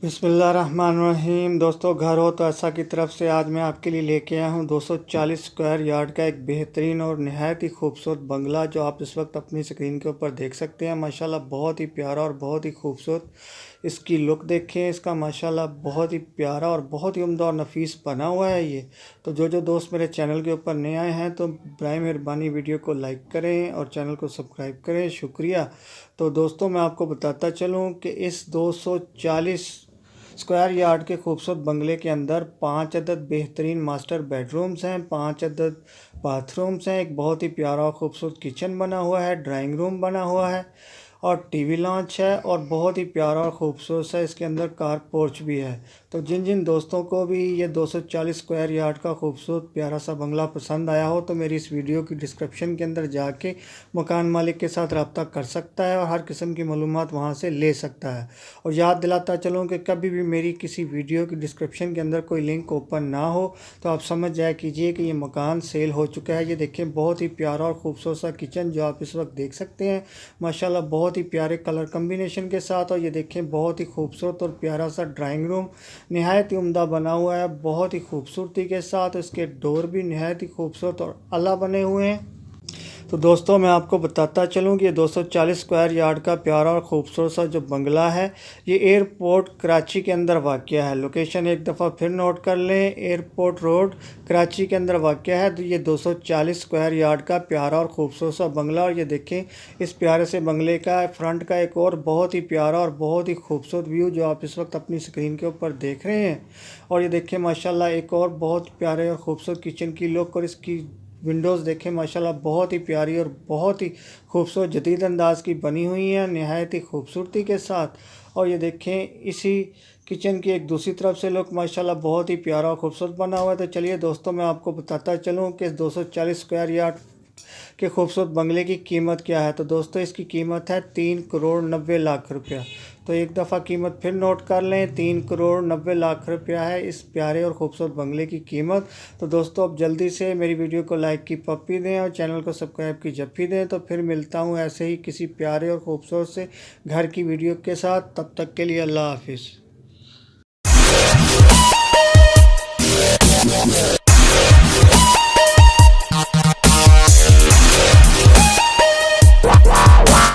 बिस्मिल्लाहिर्रहमानिर्रहीम। दोस्तों, घर हो तो ऐसा की तरफ से आज मैं आपके लिए लेके आया हूँ 240 स्क्वायर यार्ड का एक बेहतरीन और नहायत ही खूबसूरत बंगला, जो आप इस वक्त अपनी स्क्रीन के ऊपर देख सकते हैं। माशाल्लाह बहुत ही प्यारा और बहुत ही खूबसूरत इसकी लुक देखें। इसका माशाल्लाह बहुत ही प्यारा और बहुत ही उम्दा और नफीस बना हुआ है ये। तो जो दोस्त मेरे चैनल के ऊपर नए आए हैं तो बराए मेहरबानी वीडियो को लाइक करें और चैनल को सब्सक्राइब करें, शुक्रिया। तो दोस्तों, मैं आपको बताता चलूँ कि इस 240 स्क्वायर यार्ड के खूबसूरत बंगले के अंदर 5 अदद बेहतरीन मास्टर बेडरूम्स हैं, 5 अदद बाथरूम्स हैं, एक बहुत ही प्यारा और खूबसूरत किचन बना हुआ है, ड्राइंग रूम बना हुआ है और टीवी लॉन्च है और बहुत ही प्यारा और ख़ूबसूरत सा इसके अंदर कार पोर्च भी है। तो जिन दोस्तों को भी ये 240 स्क्वायर यार्ड का खूबसूरत प्यारा सा बंगला पसंद आया हो तो मेरी इस वीडियो की डिस्क्रिप्शन के अंदर जाके मकान मालिक के साथ रब्ता कर सकता है और हर किस्म की मालूमात वहाँ से ले सकता है। और याद दिलाता चलूँ कि कभी भी मेरी किसी वीडियो की डिस्क्रिप्शन के अंदर कोई लिंक ओपन ना हो तो आप समझ जाया कीजिए कि ये मकान सेल हो चुका है। ये देखें, बहुत ही प्यारा और ख़ूबसूरत सा किचन जो आप इस वक्त देख सकते हैं, माशाल्लाह बहुत ही प्यारे कलर कम्बिनेशन के साथ। और ये देखें, बहुत ही खूबसूरत और प्यारा सा ड्राइंग रूम नहायत ही उम्दा बना हुआ है, बहुत ही खूबसूरती के साथ। इसके डोर भी नहायत ही खूबसूरत और आला बने हुए हैं। तो दोस्तों, मैं आपको बताता चलूँ कि ये 240 स्क्वायर यार्ड का प्यारा और ख़ूबसूरत सा जो बंगला है ये एयरपोर्ट कराची के अंदर वाक़या है। लोकेशन एक दफ़ा फिर नोट कर लें, एयरपोर्ट रोड कराची के अंदर वाक़या है। तो ये 240 स्क्वायर यार्ड का प्यारा और ख़ूबसूरत सा बंगला। और ये देखें, इस प्यारे से बंगले का फ्रंट का एक और बहुत ही प्यारा और बहुत ही खूबसूरत व्यू जो आप इस वक्त अपनी स्क्रीन के ऊपर देख रहे हैं। और ये देखें, माशाल्लाह एक और बहुत प्यारे और ख़ूबसूरत किचन की लुक। और इसकी विंडोज़ देखें, माशाल्लाह बहुत ही प्यारी और बहुत ही खूबसूरत जदीद अंदाज की बनी हुई हैं, नहायत ही खूबसूरती के साथ। और ये देखें, इसी किचन की एक दूसरी तरफ से लुक माशाल्लाह बहुत ही प्यारा और खूबसूरत बना हुआ है। तो चलिए दोस्तों, मैं आपको बताता चलूँ कि 240 स्क्वायर यार्ड के खूबसूरत बंगले की कीमत क्या है। तो दोस्तों, इसकी कीमत है 3,90,00,000 रुपया। तो एक दफ़ा कीमत फिर नोट कर लें, 3,90,00,000 रुपया है इस प्यारे और ख़ूबसूरत बंगले की कीमत। तो दोस्तों, अब जल्दी से मेरी वीडियो को लाइक की पप्पी दें और चैनल को सब्सक्राइब की जप्पी दें। तो फिर मिलता हूँ ऐसे ही किसी प्यारे और ख़ूबसूरत से घर की वीडियो के साथ। तब तक के लिए अल्लाह हाफिज़।